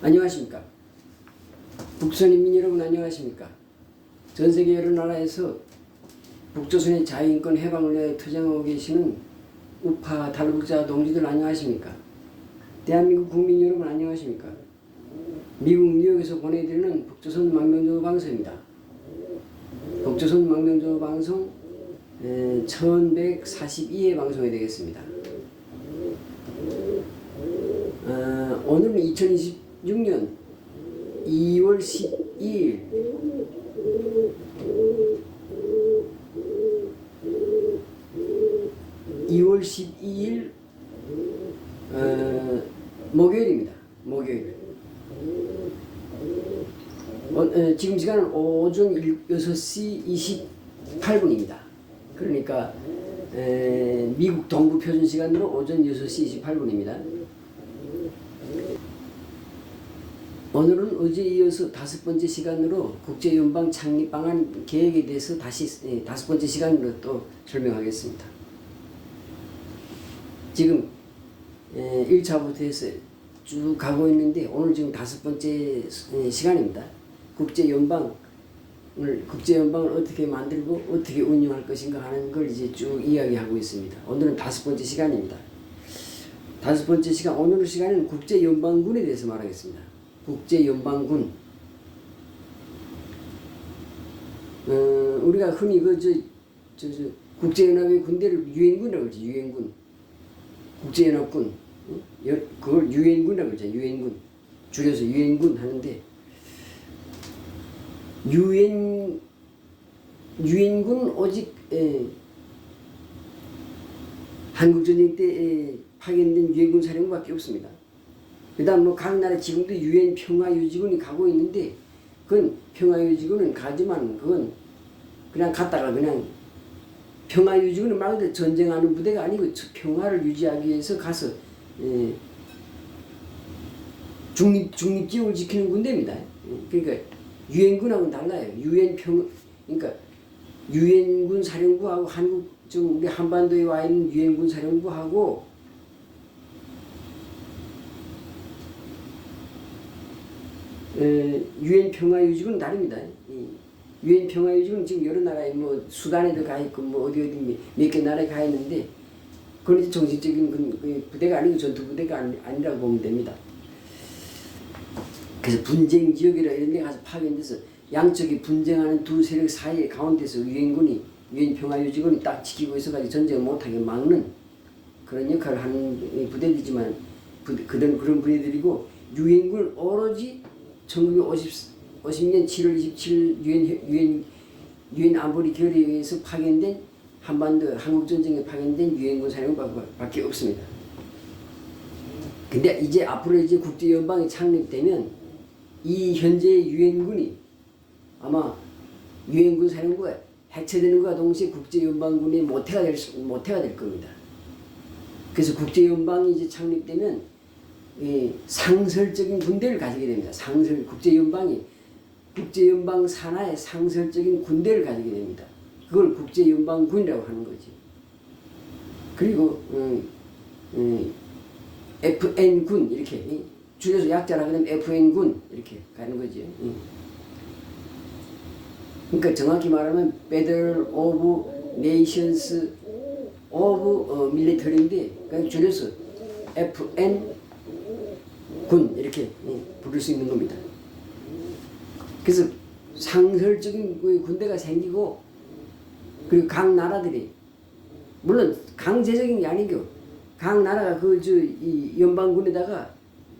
안녕하십니까. 북선인민 여러분 안녕하십니까. 전세계 여러 나라에서 북조선의 자유인권 해방을 위해 투쟁하고 계시는 우파 탈북자 동지들 안녕하십니까. 대한민국 국민 여러분 안녕하십니까. 미국 뉴욕에서 보내드리는 북조선 망명정보 방송입니다. 북조선 망명정보 방송 1142회 방송이 되겠습니다. 오늘은 2026년 2월 12일 목요일입니다. 목요일. 지금 시간은 오전 6시 28분입니다. 그러니까 미국 동부 표준 시간으로 오전 6시 28분입니다. 오늘은 어제 이어서 5번째 시간으로 국제연방 창립 방안 계획에 대해서 다시 5번째 시간으로 또 설명하겠습니다. 지금 1차부터 해서 쭉 가고 있는데 오늘 지금 5번째 시간입니다. 국제연방을 어떻게 만들고 어떻게 운영할 것인가 하는 걸 이제 쭉 이야기하고 있습니다. 오늘은 5번째 시간입니다. 5번째 시간, 오늘 시간에는 국제연방군에 대해서 말하겠습니다. 국제연방군. 우리가 흔히 국제연합의 군대를 유엔군이라고 그러죠. 유엔군. 국제연합군. 그걸 유엔군이라고 그러죠. 유엔군. 줄여서 유엔군 하는데, 유엔군 오직 한국전쟁 때 파견된 유엔군 사령부밖에 없습니다. 그 다음 각 나라 지금도 유엔 평화유지군이 가고 있는데, 그건 평화유지군은 가지만 그건 그냥 갔다가 그냥 평화유지군은 말 그대로 전쟁하는 부대가 아니고 평화를 유지하기 위해서 가서 중립지역을 지키는 군대입니다. 그러니까 유엔군하고는 달라요. 그러니까 유엔군 사령부하고 우리 한반도에 와 있는 유엔군 사령부하고 유엔 평화유지군은 다릅니다. 유엔 평화유지군은 지금 여러 나라에 수단에도 가 있고 어디 몇 개 나라에 가 있는데, 그건 이제 정식적인 부대가 아니고 전투 부대가 아니라고 보면 됩니다. 그래서 분쟁 지역이라 이런 데 가서 파견돼서 양쪽이 분쟁하는 두 세력 사이 가운데서 유엔 평화유지군이 딱 지키고 있어가지고 전쟁을 못하게 막는 그런 역할을 하는 부대들이지만, 그런 부대들이고, 유엔군은 오로지 1950년 7월 27일 유엔 안보리 결의에 의해서 파견된 한반도 한국전쟁에 파견된 유엔군 사령부밖에 없습니다. 근데 이제 앞으로 이제 국제연방이 창립되면 이 현재의 유엔군이 아마 유엔군 사령부가 해체되는 것과 동시에 국제연방군의 모태가 될 겁니다. 그래서 국제연방이 이제 창립되면 상설적인 군대를 가지게 됩니다. 국제연방 산하에 상설적인 군대를 가지게 됩니다. 그걸 국제연방군이라고 하는 거지. 그리고 FN군 이렇게 줄여서 약자라 그러면 FN군 이렇게 가는 거지. 그러니까 정확히 말하면 Federal of Nations of Military인데 그냥 줄여서 FN 군 이렇게 부를 수 있는 겁니다. 그래서 상설적인 군대가 생기고, 그리고 각 나라들이 물론 강제적인 게 아니고 각 나라가 이 연방군에다가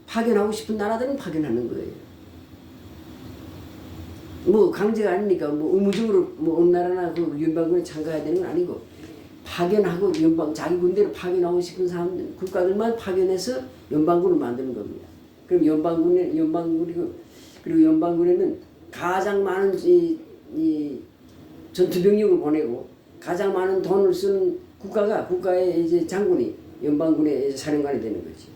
파견하고 싶은 나라들은 파견하는 거예요. 강제가 아니니까 의무적으로 어느 나라나 연방군에 참가해야 되는 건 아니고, 파견하고 자기 군대를 파견하고 싶은 국가들만 파견해서 연방군을 만드는 겁니다. 그럼 연방군에는 가장 많은 이 전투병력을 보내고 가장 많은 돈을 쓰는 국가의 이제 장군이 연방군의 사령관이 되는 거지.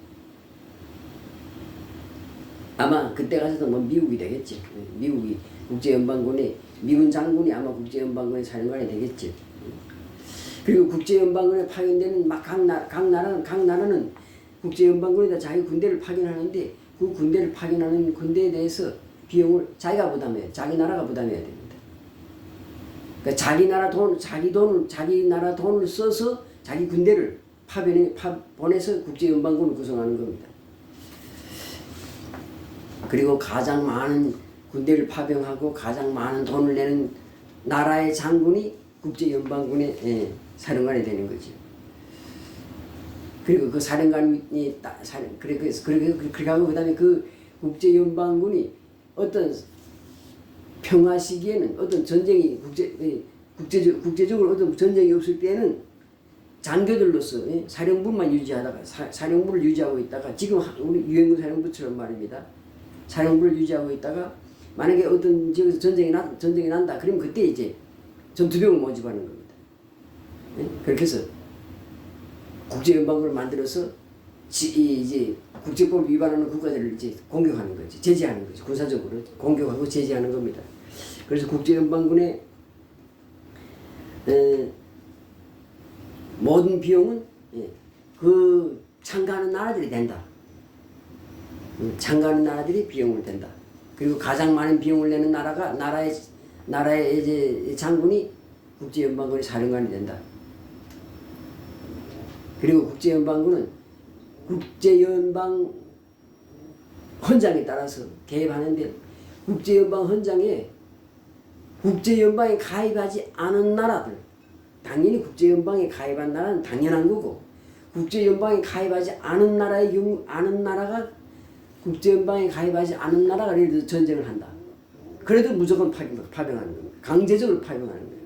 아마 그때 가서도 미국이 되겠지. 미국이 국제연방군의 미군 장군이 아마 국제연방군의 사령관이 되겠지. 그리고 국제연방군에 파견되는 각 나라는 국제연방군에다 자기 군대를 파견하는데 그 군대를 파견하는 군대에 대해서 비용을 자기가 부담해요. 자기 나라가 부담해야 됩니다. 그러니까 자기 나라 돈을 써서 자기 군대를 보내서 국제연방군을 구성하는 겁니다. 그리고 가장 많은 군대를 파병하고 가장 많은 돈을 내는 나라의 장군이 국제연방군의 사령관이 되는 거죠. 그리고 그 사령관이 그렇게 하고 그다음에 그 국제연방군이 어떤 평화 시기에는 어떤 전쟁이 국제적으로 어떤 전쟁이 없을 때는 장교들로서 사령부만 유지하다가 사령부를 유지하고 있다가 지금 우리 유엔군 사령부처럼 말입니다. 사령부를 유지하고 있다가 만약에 어떤 지역에서 전쟁이 난다. 그러면 그때 이제 전투병을 모집하는 겁니다. 그렇게 해서 국제연방군을 만들어서 이제 국제법을 위반하는 국가들을 이제 공격하는 거지, 제재하는 거지. 군사적으로 공격하고 제재하는 겁니다. 그래서 국제연방군의 모든 비용은 그 참가하는 나라들이 된다. 참가하는 나라들이 비용을 댄다. 그리고 가장 많은 비용을 내는 나라의 이제 장군이 국제연방군의 사령관이 된다. 그리고 국제연방군은 국제연방 헌장에 따라서 개입하는데 국제연방 헌장에 국제연방에 가입하지 않은 나라들, 당연히 국제연방에 가입한 나라는 당연한 거고, 국제연방에 가입하지 않은 나라의 경우 국제연방에 가입하지 않은 나라가 예를 들어 전쟁을 한다. 그래도 무조건 파병하는 겁니다. 강제적으로 파병하는 거예요.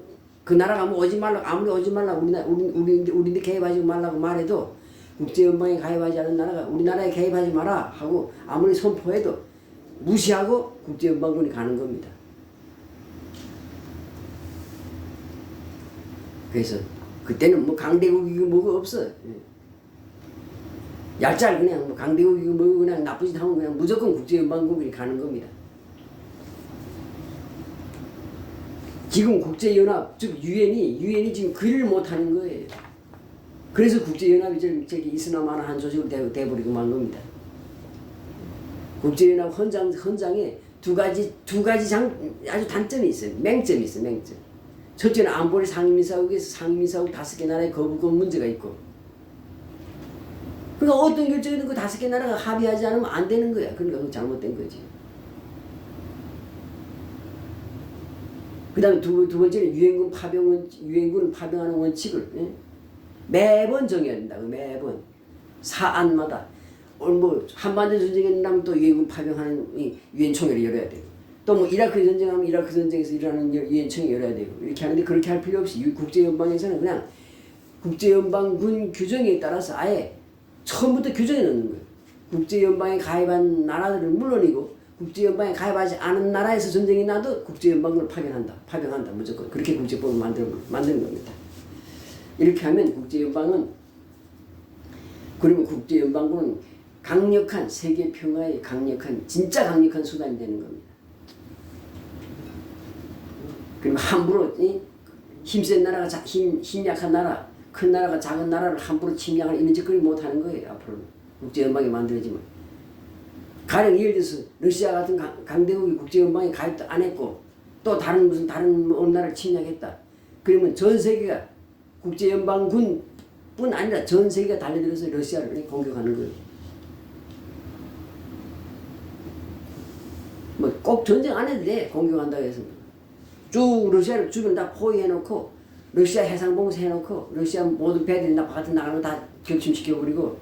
그 나라가 뭐 오지 말라고, 아무리 오지 말라고 우리인데 개입하지 말라고 말해도 국제연방에 가입하지 않은 나라가 우리나라에 개입하지 마라 하고 아무리 선포해도 무시하고 국제연방군이 가는 겁니다. 그래서 그때는 뭐 강대국이고 뭐가 없어. 얄짤 그냥 뭐 강대국이고 뭐고 그냥 나쁘짓 하면 그냥 무조건 국제연방군이 가는 겁니다. 지금 국제연합 즉 유엔이 지금 그 일을 못하는 거예요. 그래서 국제연합이 저기 이스나마나 한 조직으로 돼버리고 만 겁니다. 국제연합 헌장에 두 가지 아주 단점이 있어요. 맹점이 있어요. 맹점. 첫째는 안보리 상임이사국에서 상임이사국 5개 나라의 거부권 문제가 있고, 그러니까 어떤 결정이든 그 5개 나라가 합의하지 않으면 안 되는 거야. 그러니까 그거 잘못된 거지. 그 다음에 두 번째는 유엔군을 파병하는 원칙을 매번 정해야 된다. 매번 사안마다 뭐 한반도 전쟁이 일어나면 또 유엔군 파병하는 유엔 총회를 열어야 되고, 또 뭐 이라크 전쟁하면 이라크 전쟁에서 일어나는 유엔 총회 열어야 되고, 이렇게 하는데 그렇게 할 필요 없이 국제연방에서는 그냥 국제연방군 규정에 따라서 아예 처음부터 규정해 놓는 거예요. 국제연방에 가입한 나라들은 물론이고 국제연방에 가입하지 않은 나라에서 전쟁이 나도 국제연방군을 파병한다 무조건. 그렇게 국제법을 만드는 겁니다. 이렇게 하면 국제연방군은 강력한 세계 평화의 진짜 강력한 수단이 되는 겁니다. 그럼 함부로 힘센 나라가 힘 약한 나라, 큰 나라가 작은 나라를 함부로 침략을 이런 짓거리 못하는 거예요. 앞으로는 국제연방이 만들어지면. 가령 예를 들어서 러시아 같은 강대국이 국제연방에 가입도 안 했고 또 다른 어느 나라를 침략했다. 그러면 전 세계가 국제연방군뿐 아니라 전 세계가 달려들어서 러시아를 공격하는 거예요. 뭐 꼭 전쟁 안 해도 돼. 공격한다고 해서 쭉 러시아를 주변 다 포위해놓고 러시아 해상봉쇄 해놓고 러시아 모든 배들이 나 바깥에 나가는 거 다 격침시켜버리고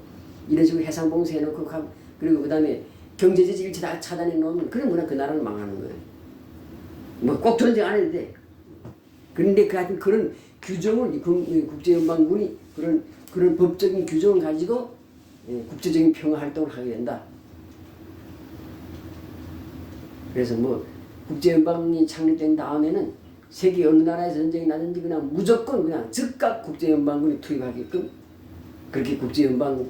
이런 식으로 해상봉쇄 해놓고 그리고 그 다음에 경제적 일치 다 차단해 놓으면 그러면 그 나라는 망하는 거예요. 뭐 꼭 전쟁 안 해도 돼. 그런데 그런 규정을 국제연방군이 그런 법적인 규정을 가지고 국제적인 평화 활동을 하게 된다. 그래서 뭐 국제연방이 창립된 다음에는 세계 어느 나라에 전쟁이 나든지 그냥 무조건 그냥 즉각 국제연방군이 투입하게끔 그렇게 국제연방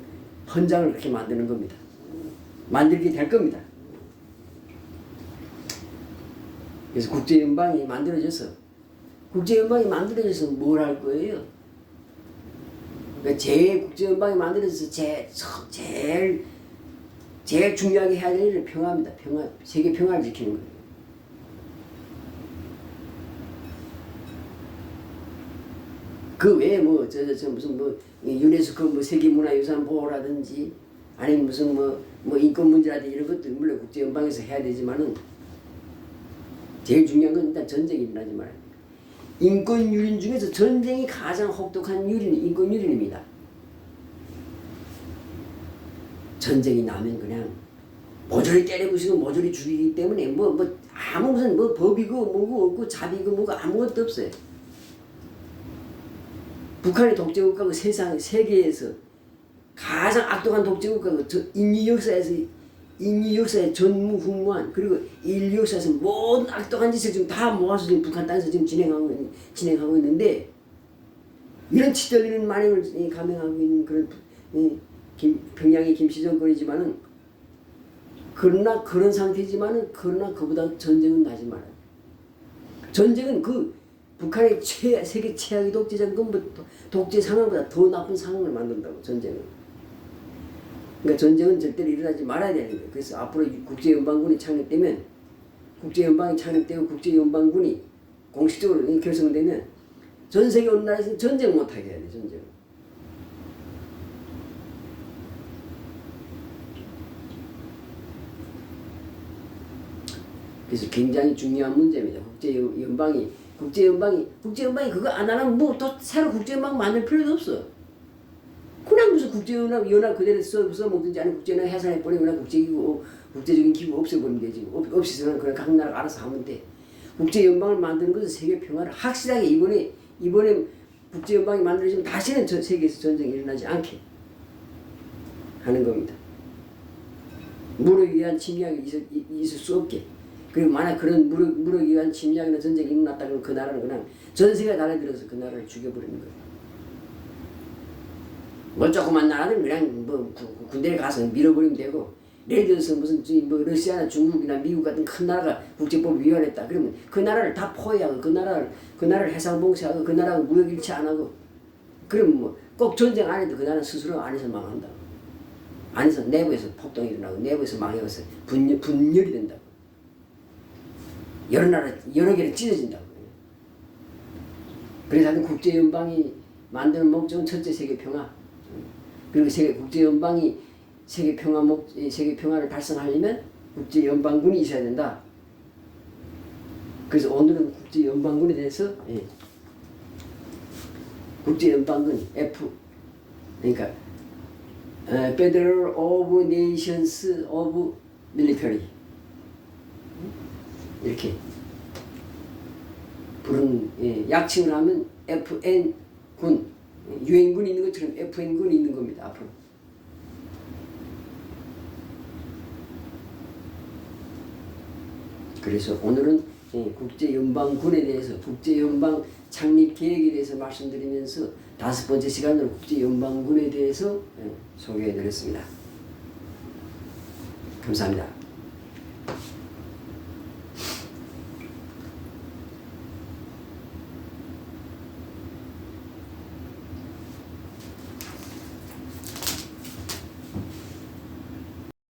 헌장을 그렇게 만드는 겁니다. 만들게 될 겁니다. 그래서 국제연방이 만들어져서 뭘 할 거예요? 그러니까 제일 국제연방이 만들어져서 제일 중요하게 해야 될 일은 평화입니다. 평화, 세계 평화를 지키는 거예요. 그 외에 무슨 유네스코 세계문화유산 보호라든지 아니면 무슨 인권 문제라든지 이런 것도 물론 국제연방에서 해야 되지만은 제일 중요한 건 일단 전쟁이 일어나지 말아요. 인권 유린 중에서 전쟁이 가장 혹독한 유린, 인권 유린입니다. 전쟁이 나면 그냥 모조리 때려부시고 모조리 죽이기 때문에 아무 무슨 법이고 뭐고 없고 자비고 뭐고 아무것도 없어요. 북한이 독재국가고 세계에서 가장 악독한 독재국가고 인류 역사의 전무후무한 그리고 인류 역사에서 모든 악독한 짓을 지금 다 모아서 지금 북한 땅에서 지금 진행하고 있는데 이런 치떨리는 만행을 감행하고 있는 그런 평양의 김씨 정권이지만은 그러나 그런 상태지만은 그러나 그보다 전쟁은 나지 말아요. 전쟁은 북한의 세계 최악의 독재 정권부터 독재 상황보다 더 나쁜 상황을 만든다고 전쟁은. 그러니까 전쟁은 절대로 일어나지 말아야 되는 거예요. 그래서 앞으로 국제연방군이 창립되면 국제연방이 창립되고 국제연방군이 공식적으로 결성되면 전 세계 어느 나라에서는 전쟁 못하게 해야 돼. 전쟁. 그래서 굉장히 중요한 문제입니다. 국제연방이 그거 안 하면 또 새로 국제연방 만들 필요도 없어. 그냥 무슨 국제연합 그대로 써먹든지 아니면 국제연합 해산해버리고 그냥 국제적인 기구 없애버리면 되지. 없애서는 그냥 각 나라가 알아서 하면 돼. 국제연방을 만드는 것은 세계 평화를 확실하게 이번에 국제연방이 만들어지면 다시는 전 세계에서 전쟁이 일어나지 않게 하는 겁니다. 무력에 의한 침략이 있을 수 없게. 그리고 만약 그런 무력에 의한 침략이나 전쟁이 일어났다 그러면 그 나라는 그냥 전 세계가 달라들어서 그 나라를 죽여버리는 거예요. 조그만 나라들은 그냥 군대에 가서 밀어버리면 되고 예를 들어서 무슨 러시아나 중국이나 미국 같은 큰 나라가 국제법을 위반했다 그러면 그 나라를 다 포위하고 그 나라를 해상봉쇄하고 그 나라하고 무역일치 안 하고 그러면 꼭 전쟁 안 해도 그 나라는 스스로 안에서 망한다. 안에서 내부에서 폭동이 일어나고 내부에서 망해서 분열이 된다고. 여러 개를 찢어진다고. 그래서 하여튼 국제연방이 만드는 목적은 첫째 세계 평화. 그리고 국제연방이 세계 평화를 달성하려면 국제연방군이 있어야 된다. 그래서 오늘은 국제연방군에 대해서 국제연방군 그러니까 Federal of Nations of Military 이렇게 부르는 약칭을 하면 FN 군 유엔군이 있는 것처럼 FN군이 있는 겁니다. 앞으로. 그래서 오늘은 국제연방군에 대해서 국제연방 창립 계획에 대해서 말씀드리면서 5번째 시간으로 국제연방군에 대해서 소개해드렸습니다. 감사합니다.